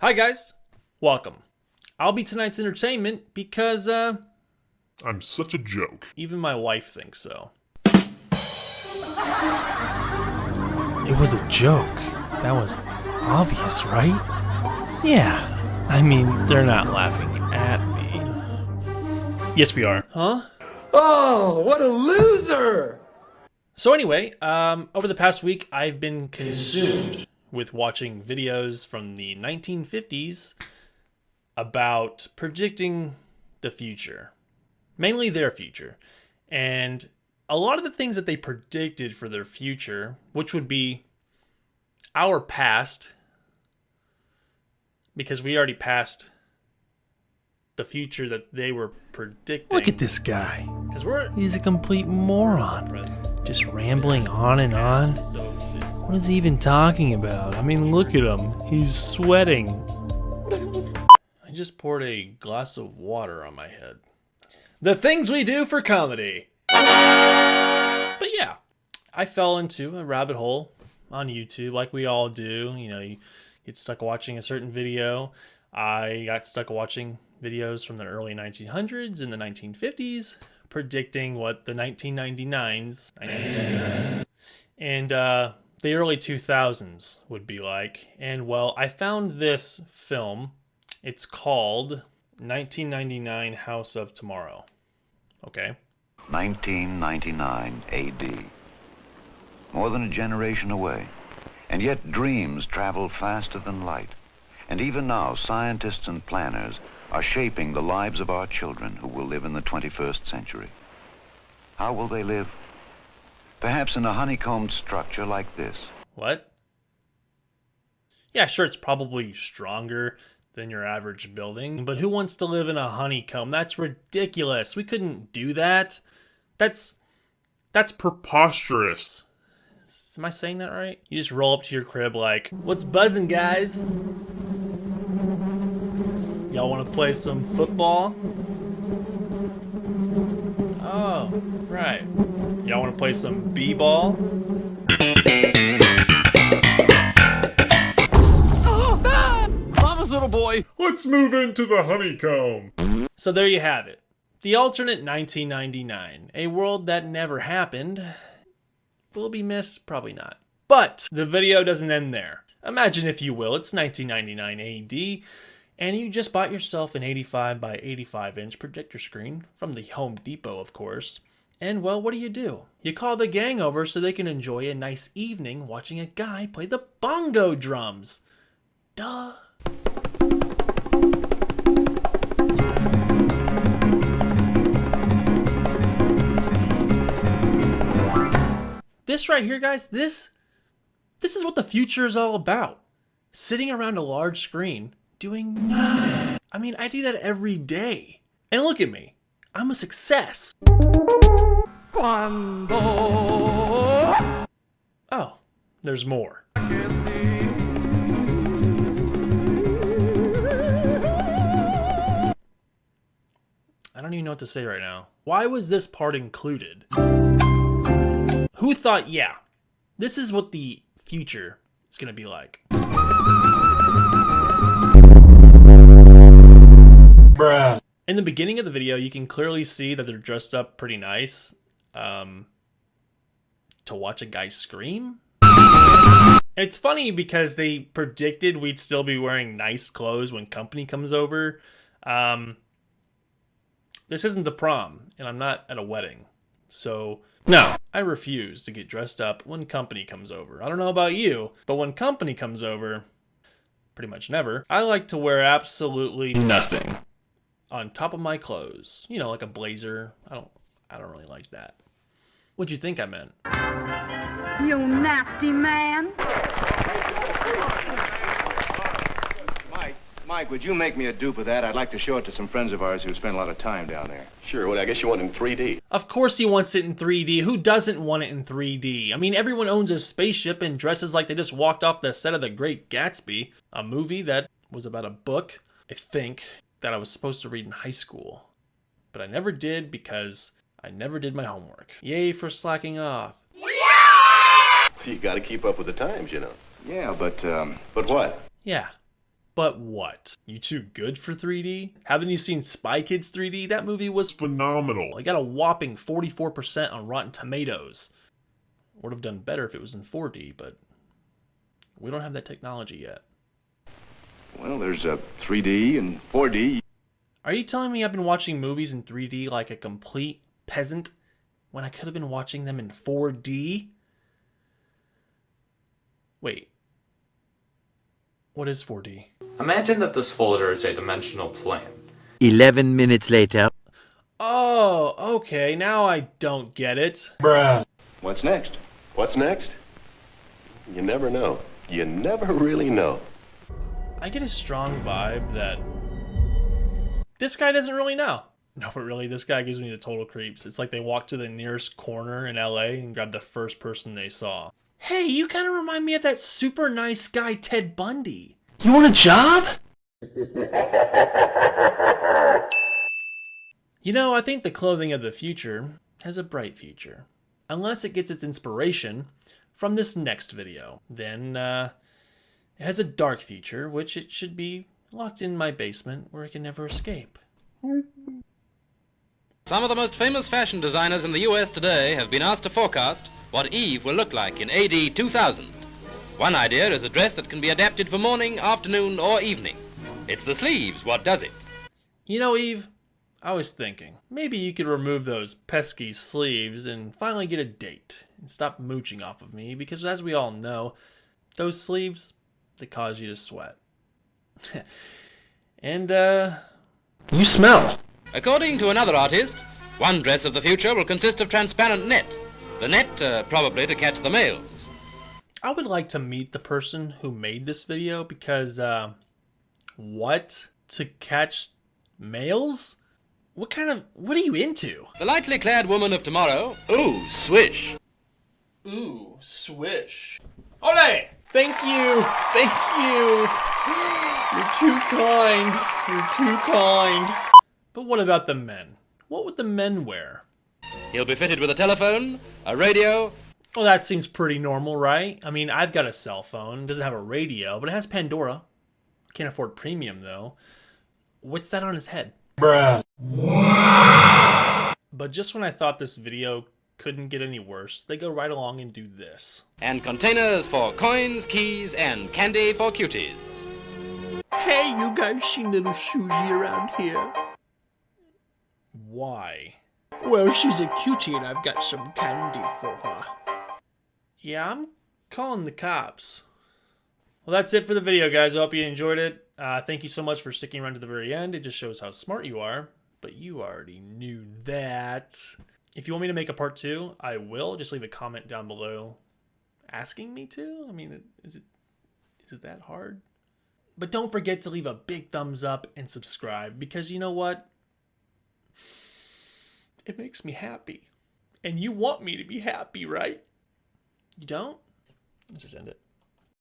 Hi guys, welcome. I'll be tonight's entertainment because, I'm such a joke. even my wife thinks so. It was a joke. That was obvious, right? Yeah. I mean, they're not laughing at me. Yes, we are. Huh? Oh, what a loser! So anyway, over the past week, I've been consumed with watching videos from the 1950s about predicting the future. Mainly their future. And a lot of the things that they predicted for their future, which would be our past, because we already passed the future that they were predicting. Look at this guy. Because He's a complete moron. Just rambling on and on. What is he even talking about? I mean, look at him. He's sweating. I just poured a glass of water on my head. The things we do for comedy. But yeah, I fell into a rabbit hole on YouTube like we all do. You know, you get stuck watching a certain video. I got stuck watching videos from the early 1900s and the 1950s predicting what the 1999s and the early 2000s would be like. And well, I found this film. It's called 1999 House of Tomorrow. Okay. 1999 AD. More than a generation away. And yet dreams travel faster than light. And even now, scientists and planners are shaping the lives of our children who will live in the 21st century. How will they live? Perhaps in a honeycombed structure like this. What? Yeah, sure, it's probably stronger than your average building, but who wants to live in a honeycomb? That's ridiculous. We couldn't do that. That's Preposterous. Am I saying that right? You just roll up to your crib like, what's buzzing, guys? Y'all want to play some football? Oh, right. Y'all want to play some b-ball? Mama's little boy! Let's move into the honeycomb. So there you have it. The alternate 1999. A world that never happened. Will be missed? Probably not. But the video doesn't end there. Imagine, if you will, it's 1999 AD, and you just bought yourself an 85 by 85 inch projector screen from the Home Depot, of course. And well, what do? You call the gang over so they can enjoy a nice evening watching a guy play the bongo drums. Duh. This right here, guys, this is what the future is all about. Sitting around a large screen, doing nothing. I mean, I do that every day. And look at me. I'm a success. Oh, there's more. I don't even know what to say right now. Why was this part included? Who thought, yeah, this is what the future is going to be like? Bruh. In the beginning of the video, you can clearly see that they're dressed up pretty nice to watch a guy scream. It's funny because they predicted we'd still be wearing nice clothes when company comes over. This isn't the prom, and I'm not at a wedding. So, no, I refuse to get dressed up when company comes over. I don't know about you, but when company comes over, pretty much never, I like to wear absolutely nothing on top of my clothes. You know, like a blazer. I don't really like that. What'd you think I meant? You nasty man. Mike, would you make me a dupe of that? I'd like to show it to some friends of ours who spend a lot of time down there. Sure, well, I guess you want it in 3D. Of course he wants it in 3D. Who doesn't want it in 3D? I mean, everyone owns a spaceship and dresses like they just walked off the set of The Great Gatsby, a movie that was about a book, I think, that I was supposed to read in high school. But I never did because I never did my homework. Yay for slacking off. You gotta keep up with the times, you know. Yeah, but But what? Yeah. But what? You too good for 3D? Haven't you seen Spy Kids 3D? That movie was Phenomenal. I got a whopping 44% on Rotten Tomatoes. Would have done better if it was in 4D, but we don't have that technology yet. Well, there's a 3D and 4D. Are you telling me I've been watching movies in 3D like a complete peasant when I could have been watching them in 4D? Wait. What is 4D? Imagine that this folder is a dimensional plane. 11 minutes later. Oh, okay. Now I don't get it. What's next? What's next? You never know. You never really know. I get a strong vibe that this guy doesn't really know. No, but really, this guy gives me the total creeps. It's like they walked to the nearest corner in LA and grabbed the first person they saw. Hey, you kind of remind me of that super nice guy, Ted Bundy. You want a job? You know, I think the clothing of the future has a bright future. Unless it gets its inspiration from this next video. Then, it has a dark future, which it should be locked in my basement where it can never escape. Some of the most famous fashion designers in the US today have been asked to forecast what Eve will look like in AD 2000. One idea is a dress that can be adapted for morning, afternoon, or evening. It's the sleeves what does it. You know, Eve, I was thinking, maybe you could remove those pesky sleeves and finally get a date and stop mooching off of me, because as we all know, those sleeves, they cause you to sweat. And, You smell. According to another artist, one dress of the future will consist of transparent net. The net, probably to catch the males. I would like to meet the person who made this video because, what? To catch males? What are you into? The lightly clad woman of tomorrow, ooh, swish. Ooh, swish. Ole! Thank you! Thank you! You're too kind. You're too kind. But what about the men? What would the men wear? He'll be fitted with a telephone, a radio. Well, that seems pretty normal, right? I mean, I've got a cell phone. It doesn't have a radio, but it has Pandora. Can't afford premium, though. What's that on his head? Bruh. But just when I thought this video couldn't get any worse, they go right along and do this. And containers for coins, keys, and candy for cuties. Hey, you guys seen little Susie around here? Why? Well, she's a cutie and I've got some candy for her. Yeah, I'm calling the cops. Well, that's it for the video, guys. I hope you enjoyed it. Thank you so much for sticking around to the very end. It just shows how smart you are, but you already knew that. If you want me to make a part 2, I will. Just leave a comment down below asking me to. I mean, is it that hard? But don't forget to leave a big thumbs up and subscribe, because you know what? It makes me happy. And you want me to be happy, right? You don't? Let's just end it.